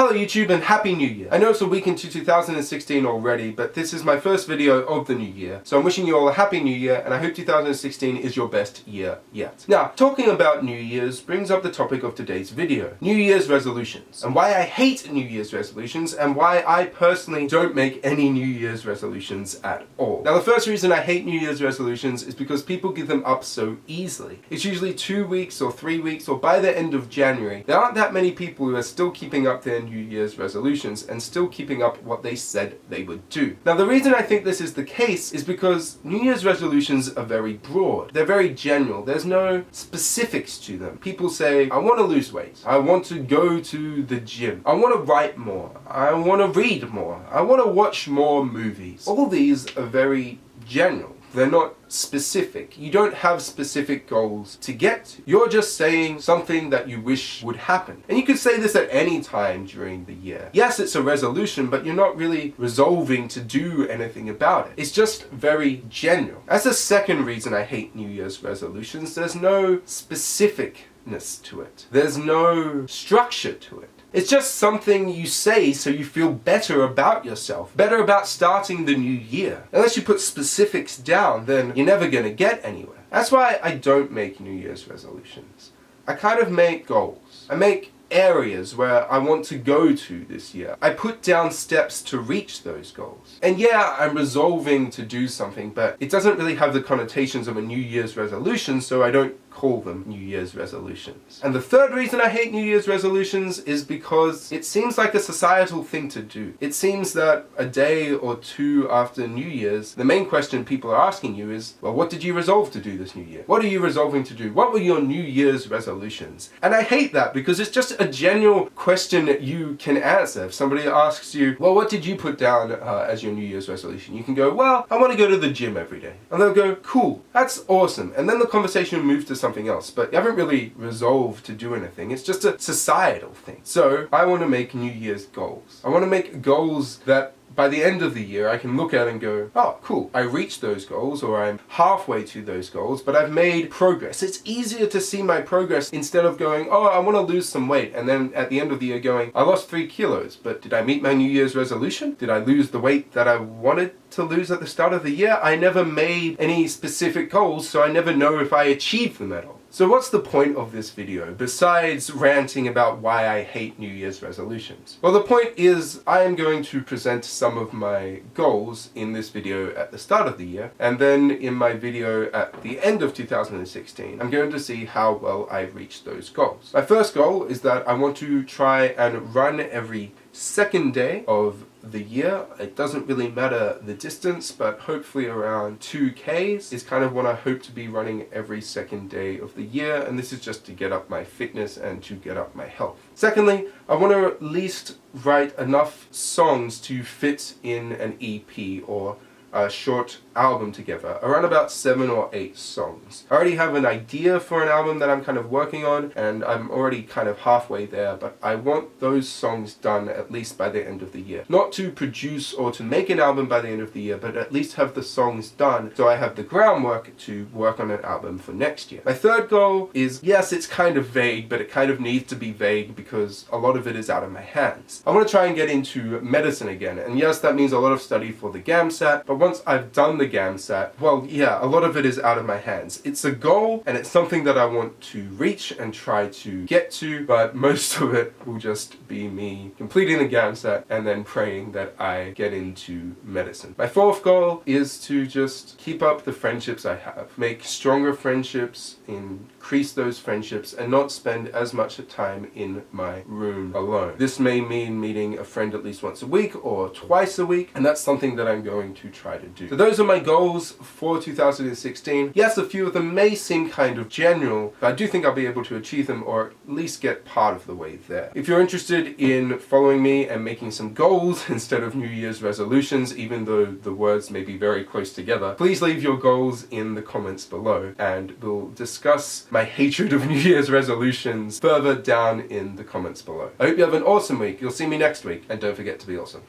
Hello YouTube and Happy New Year. I know it's a week into 2016 already, but this is my first video of the new year. So I'm wishing you all a Happy New Year and I hope 2016 is your best year yet. Now, talking about New Year's brings up the topic of today's video. New Year's resolutions. And why I hate New Year's resolutions and why I personally don't make any New Year's resolutions at all. Now the first reason I hate New Year's resolutions is because people give them up so easily. It's usually 2 weeks or 3 weeks or by the end of January. There aren't that many people who are still keeping up their New Year's resolutions and still keeping up what they said they would do. Now the reason I think this is the case is because New Year's resolutions are very broad. They're very general. There's no specifics to them. People say, I want to lose weight. I want to go to the gym. I want to write more. I want to read more. I want to watch more movies. All these are very general. They're not specific. You don't have specific goals to get to. You're just saying something that you wish would happen. And you could say this at any time during the year. Yes, it's a resolution, but you're not really resolving to do anything about it. It's just very general. That's the second reason I hate New Year's resolutions. There's no specificness to it. There's no structure to it. It's just something you say so you feel better about yourself, better about starting the new year. Unless you put specifics down, then you're never going to get anywhere. That's why I don't make New Year's resolutions. I kind of make goals. I make areas where I want to go to this year. I put down steps to reach those goals. And yeah, I'm resolving to do something, but it doesn't really have the connotations of a New Year's resolution, so I don't call them New Year's resolutions. And the third reason I hate New Year's resolutions is because it seems like a societal thing to do. It seems that a day or two after New Year's, the main question people are asking you is, well, what did you resolve to do this new year? What are you resolving to do? What were your New Year's resolutions? And I hate that because it's just a general question that you can answer. If somebody asks you, well, what did you put down as your New Year's resolution? You can go, well, I want to go to the gym every day. And they'll go, cool, that's awesome. And then the conversation moves to something else, but you haven't really resolved to do anything. It's just a societal thing. So I want to make New Year's goals. I want to make goals that by the end of the year I can look at and go, oh cool, I reached those goals, or I'm halfway to those goals, but I've made progress. It's easier to see my progress instead of going, oh, I want to lose some weight, and then at the end of the year going, I lost 3 kilos, but did I meet my New Year's resolution? Did I lose the weight that I wanted to lose at the start of the year? I never made any specific goals, so I never know if I achieved them at all. So what's the point of this video, besides ranting about why I hate New Year's resolutions? Well, the point is I am going to present some of my goals in this video at the start of the year, and then in my video at the end of 2016, I'm going to see how well I've reached those goals. My first goal is that I want to try and run every second day of the year. It doesn't really matter the distance, but hopefully around 2Ks is kind of what I hope to be running every second day of the year, and this is just to get up my fitness and to get up my health. Secondly, I want to at least write enough songs to fit in an EP or a short album together, around about 7 or 8 songs. I already have an idea for an album that I'm kind of working on, and I'm already kind of halfway there, but I want those songs done at least by the end of the year. Not to produce or to make an album by the end of the year, but at least have the songs done so I have the groundwork to work on an album for next year. My third goal is, yes, it's kind of vague, but it kind of needs to be vague because a lot of it is out of my hands. I want to try and get into medicine again, and yes, that means a lot of study for the GAMSAT, but once I've done the GAMSAT, well, yeah, a lot of it is out of my hands. It's a goal, and it's something that I want to reach and try to get to, but most of it will just be me completing the GAMSAT and then praying that I get into medicine. My fourth goal is to just keep up the friendships I have, make stronger friendships, increase those friendships, and not spend as much time in my room alone. This may mean meeting a friend at least once a week or twice a week, and that's something that I'm going to try to do. So those are my goals for 2016. Yes, a few of them may seem kind of general, but I do think I'll be able to achieve them or at least get part of the way there. If you're interested in following me and making some goals instead of New Year's resolutions, even though the words may be very close together, please leave your goals in the comments below and we'll discuss my hatred of New Year's resolutions further down in the comments below. I hope you have an awesome week. You'll see me next week, and don't forget to be awesome.